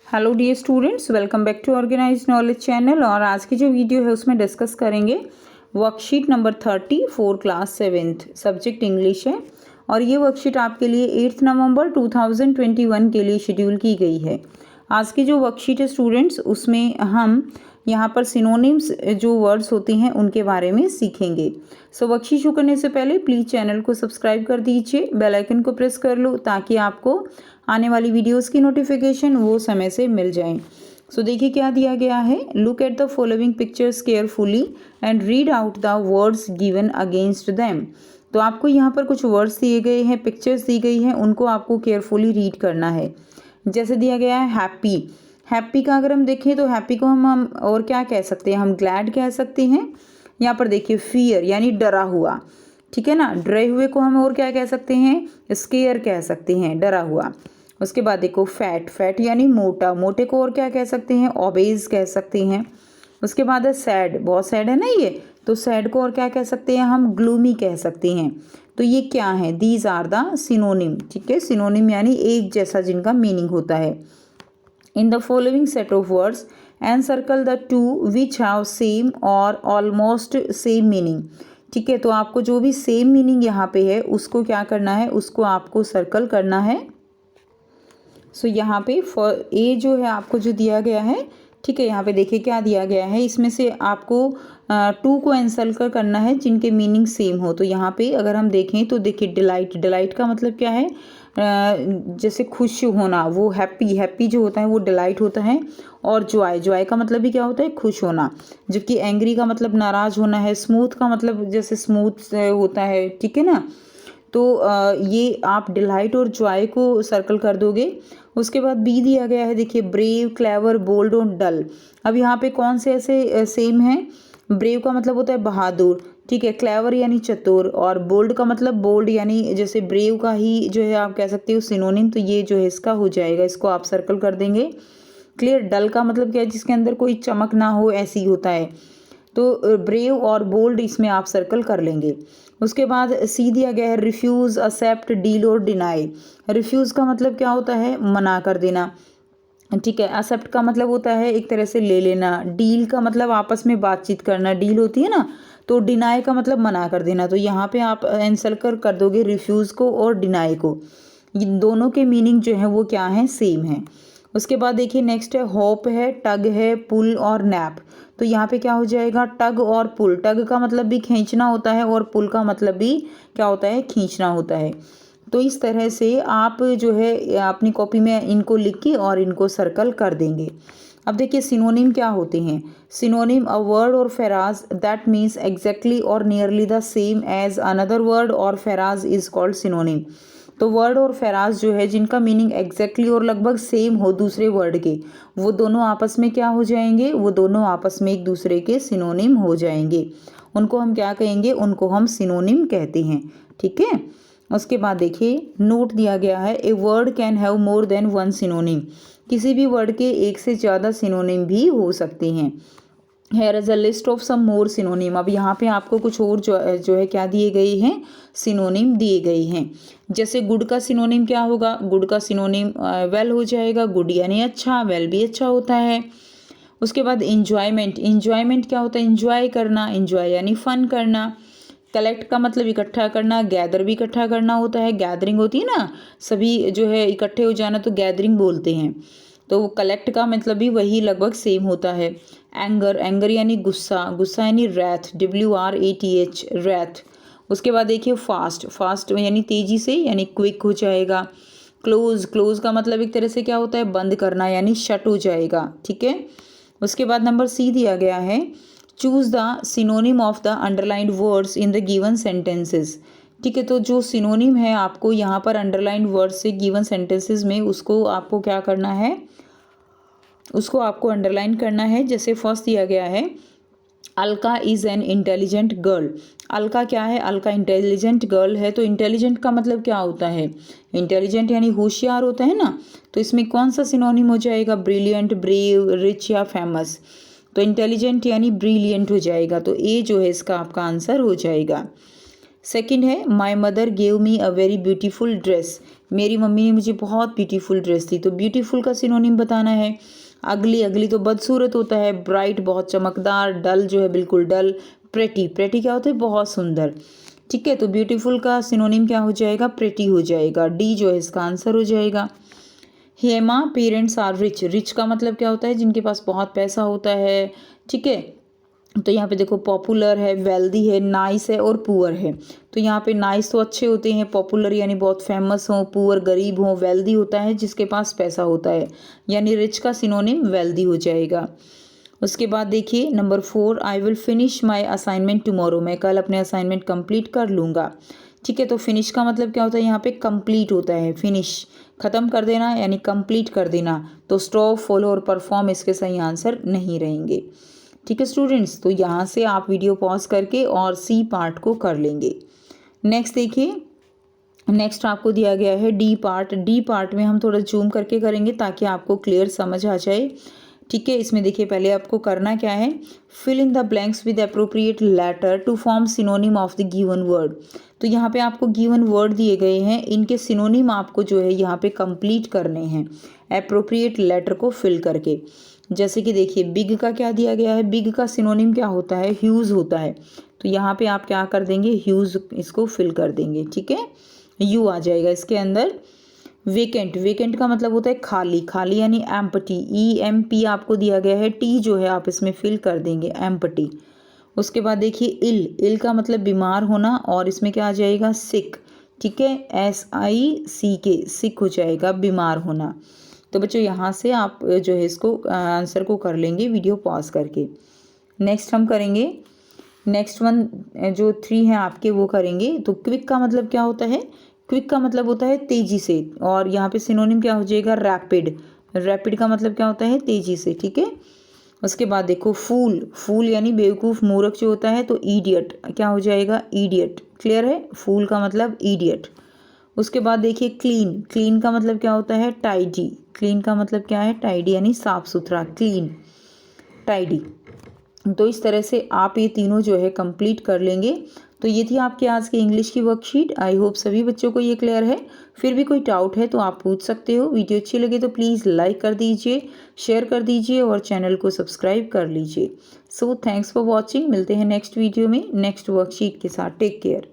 Hello dear students, welcome back to organize knowledge channel. और आज की जो वीडियो है उसमें डिस्कस करेंगे worksheet number 34 class 7th subject English है। और ये वर्कशीट आपके लिए 8 नवंबर 2021 के लिए शेड्यूल की गई है। आज की जो वर्कशीट है स्टूडेंट्स, उसमें हम यहाँ पर सिनोनिम्स जो वर्ड्स होते हैं उनके बारे में सीखेंगे। सो वर्कशीट शुरू करने से पहले प्लीज़ चैनल को सब्सक्राइब कर दीजिए, बेल आइकन को प्रेस कर लो ताकि आपको आने वाली वीडियोस की नोटिफिकेशन वो समय से मिल जाए। सो देखिए क्या दिया गया है। Look at the following pictures carefully and read out the words given against them. तो आपको यहाँ पर कुछ वर्ड्स दिए गए हैं, पिक्चर्स दी गई हैं, उनको आपको केयरफुली रीड करना है। जैसे दिया गया है हैप्पी। हैप्पी का अगर हम देखें तो हैप्पी को हम और क्या कह सकते हैं, हम ग्लैड कह सकते हैं। यहाँ पर देखिए फियर यानी डरा हुआ, ठीक है ना। डरे हुए को हम और क्या कह सकते हैं, स्केयर कह सकते हैं, डरा हुआ। उसके बाद देखो फैट। फैट यानी मोटा, मोटे को और क्या कह सकते हैं, ओबेज कह सकते हैं। उसके बाद है सैड, बहुत सैड है ना ये, तो सैड को और क्या कह सकते हैं हम, ग्लूमी कह सकते हैं। तो ये क्या है, दीज आर द सिनोनिम, ठीक है। सिनोनिम यानी एक जैसा जिनका मीनिंग होता है। In the following set of words and circle the two which have same और ऑलमोस्ट सेम मीनिंग, ठीक है। तो आपको जो भी सेम मीनिंग यहाँ पे है उसको क्या करना है, उसको आपको सर्कल करना है। सो यहाँ पे फॉर ए जो है आपको जो दिया गया है, ठीक है। यहाँ पे देखिए क्या दिया गया है, इसमें से आपको 2 को एंसर्कल करना है जिनके मीनिंग सेम हो। तो यहाँ पे अगर हम देखें तो देखिए डिलाइट। डिलाइट का मतलब क्या है, जैसे खुश होना, वो हैप्पी। हैप्पी जो होता है वो डिलाइट होता है। और जॉय, जॉय का मतलब भी क्या होता है, खुश होना। जबकि एंग्री का मतलब नाराज होना है। स्मूथ का मतलब जैसे स्मूथ होता है, ठीक है ना। तो ये आप डिलाइट और जॉय को सर्कल कर दोगे। उसके बाद बी दिया गया है, देखिए ब्रेव, क्लेवर, बोल्ड और डल। अब यहाँ पे कौन से ऐसे सेम हैं। ब्रेव का मतलब होता है बहादुर, ठीक है। क्लेवर यानी चतुर, और बोल्ड का मतलब बोल्ड यानी जैसे ब्रेव का ही जो है आप कह सकते हो सिनोनिम। तो ये जो है इसका हो जाएगा, इसको आप सर्कल कर देंगे। क्लियर। डल का मतलब क्या है, जिसके अंदर कोई चमक ना हो, ऐसी होता है। तो ब्रेव और बोल्ड इसमें आप सर्कल कर लेंगे। उसके बाद सी दिया गया है रिफ्यूज़, एक्सेप्ट, डील और डिनाई। रिफ्यूज़ का मतलब क्या होता है, मना कर देना, ठीक है। एक्सेप्ट का मतलब होता है एक तरह से ले लेना। डील का मतलब आपस में बातचीत करना, डील होती है ना। तो डिनाई का मतलब मना कर देना। तो यहाँ पे आप आंसर कर दोगे रिफ्यूज़ को और डिनाई को। ये दोनों के मीनिंग जो है वो क्या है, सेम है। उसके बाद देखिए नेक्स्ट है होप है, टग है, पुल और नैप। तो यहाँ पे क्या हो जाएगा, टग और पुल। टग का मतलब भी खींचना होता है और पुल का मतलब भी क्या होता है, खींचना होता है। तो इस तरह से आप जो है अपनी कॉपी में इनको लिख के और इनको सर्कल कर देंगे। अब देखिए सिनोनिम क्या होते हैं। सिनोनिम अ वर्ड और phrase that means exactly or nearly the same as another word और फ्रेज इज कॉल्ड सिनोनिम। तो वर्ड और फ्रेज जो है जिनका मीनिंग एग्जैक्टली और लगभग सेम हो दूसरे वर्ड के, वो दोनों आपस में क्या हो जाएंगे, वो दोनों आपस में एक दूसरे के सिनोनिम हो जाएंगे। उनको हम क्या कहेंगे, उनको हम सिनोनिम कहते हैं, ठीक है। उसके बाद देखिए नोट दिया गया है, a word can have more than one synonym. किसी भी वर्ड के एक से ज़्यादा सिनोनिम भी हो सकते हैं। Here is a list of some more synonym. अब यहाँ पे आपको कुछ और जो है क्या दिए गए हैं, सिनोनिम दिए गए हैं। जैसे गुड का सिनोनिम क्या होगा, गुड का सिनोनिम वेल हो जाएगा। गुड यानी अच्छा, वेल भी अच्छा होता है। उसके बाद इंजॉयमेंट। इंजॉयमेंट क्या होता है, इंजॉय करना। इंजॉय यानी फन करना। कलेक्ट का मतलब इकट्ठा करना। गैदर भी इकट्ठा करना होता है, गैदरिंग होती है ना, सभी जो है इकट्ठे हो जाना, तो गैदरिंग बोलते हैं। तो कलेक्ट का मतलब भी वही लगभग सेम होता है। एंगर, एंगर यानी गुस्सा। गुस्सा यानी रैथ, WRATH, रैथ। उसके बाद देखिए फास्ट। फास्ट यानी तेजी से, यानी क्विक हो जाएगा। क्लोज, क्लोज का मतलब एक तरह से क्या होता है, बंद करना, यानी शट हो जाएगा, ठीक है। उसके बाद नंबर सी दिया गया है, choose the synonym of the underlined words in the given sentences, ठीक है। तो जो सिनोनिम है आपको यहाँ पर अंडरलाइंड वर्ड्स से गिवन सेंटेंसेस में, उसको आपको क्या करना है, उसको आपको अंडरलाइन करना है। जैसे फर्स्ट दिया गया है, Alka is an intelligent girl. Alka क्या है, अलका इंटेलिजेंट गर्ल है। तो इंटेलिजेंट का मतलब क्या होता है, इंटेलिजेंट यानी होशियार होता है ना। तो इसमें कौन सा सिनोनिम हो जाएगा, ब्रिलियंट, ब्रेव, रिच या फेमस। तो इंटेलिजेंट यानी ब्रिलियंट हो जाएगा। तो ए जो है इसका आपका आंसर हो जाएगा। सेकंड है my mother gave me a very beautiful dress, मेरी मम्मी ने मुझे बहुत ब्यूटीफुल ड्रेस दी। तो ब्यूटीफुल का सिनोनिम बताना है। अगली, अगली तो बदसूरत होता है, ब्राइट बहुत चमकदार, डल जो है बिल्कुल डल, प्रेटी, प्रेटी क्या होता है बहुत सुंदर। ठीक है, तो ब्यूटीफुल का सिनोनिम क्या हो जाएगा, प्रेटी हो जाएगा। डी जो है इसका आंसर हो जाएगा। Hema parents are rich, rich का मतलब क्या होता है जिनके पास बहुत पैसा होता है। ठीक है, तो यहाँ पे देखो पॉपुलर है, वेल्दी है, नाइस है और पुअर है। तो यहाँ पे नाइस तो अच्छे होते हैं, पॉपुलर यानी बहुत फेमस हो, पुअर गरीब हो, वेल्दी होता है जिसके पास पैसा होता है, यानी रिच का सिनोनिम वेल्दी हो जाएगा। उसके बाद देखिए number 4, I will finish my assignment tomorrow, मैं कल अपने असाइनमेंट कंप्लीट कर लूँगा। ठीक है, तो फिनिश का मतलब क्या होता है, यहाँ पे कंप्लीट होता है। फिनिश ख़त्म कर देना यानी कंप्लीट कर देना। तो स्टॉप, फॉलो और परफॉर्म इसके सही आंसर नहीं रहेंगे। ठीक है स्टूडेंट्स, तो यहाँ से आप वीडियो पॉज करके और सी पार्ट को कर लेंगे। नेक्स्ट देखिए, नेक्स्ट आपको दिया गया है डी पार्ट। डी पार्ट में हम थोड़ा जूम करके करेंगे ताकि आपको क्लियर समझ आ जाए। ठीक है, इसमें देखिए पहले आपको करना क्या है, fill in the blanks with appropriate letter to form synonym of the given word. तो यहाँ पे आपको गिवन वर्ड दिए गए हैं, इनके सिनोनिम आपको जो है यहाँ पे कंप्लीट करने हैं अप्रोप्रिएट लेटर को फिल करके। जैसे कि देखिए बिग का क्या दिया गया है, बिग का सिनोनिम क्या होता है, ह्यूज होता है। तो यहाँ पे आप क्या कर देंगे, ह्यूज इसको फिल कर देंगे। ठीक है, यू आ जाएगा इसके अंदर। वेकेंट, वेकेंट का मतलब होता है खाली, खाली यानी एम्प्टी, EMP आपको दिया गया है, टी जो है आप इसमें फिल कर देंगे एम्प्टी। उसके बाद देखिए इल, इल का मतलब बीमार होना और इसमें क्या आ जाएगा, सिक। ठीक है, SICK, सिक हो जाएगा, बीमार होना। तो बच्चों यहाँ से आप जो है इसको आंसर को कर लेंगे वीडियो पॉज करके। नेक्स्ट हम करेंगे, नेक्स्ट वन जो 3 है आपके वो करेंगे। तो क्विक का मतलब क्या होता है, क्विक का मतलब होता है तेजी से, और यहाँ पे सिनोनिम क्या हो जाएगा, रैपिड। रैपिड का मतलब क्या होता है, तेजी से। ठीक है, उसके बाद देखो फूल, फूल यानी बेवकूफ़ मूर्ख जो होता है। तो ईडियट क्या हो जाएगा, ईडियट। क्लियर है, फूल का मतलब ईडियट। उसके बाद देखिए क्लीन, क्लीन का मतलब क्या होता है, टाइडी। क्लीन का मतलब क्या है, टाइडी यानी साफ सुथरा, क्लीन, टाइडी। तो इस तरह से आप ये तीनों जो है कंप्लीट कर लेंगे। तो ये थी आपके आज की इंग्लिश की वर्कशीट। आई होप सभी बच्चों को ये क्लियर है। फिर भी कोई डाउट है तो आप पूछ सकते हो। वीडियो अच्छी लगे तो प्लीज़ लाइक कर दीजिए, शेयर कर दीजिए और चैनल को सब्सक्राइब कर लीजिए। सो थैंक्स फॉर वॉचिंग, मिलते हैं नेक्स्ट वीडियो में नेक्स्ट वर्कशीट के साथ। Take care.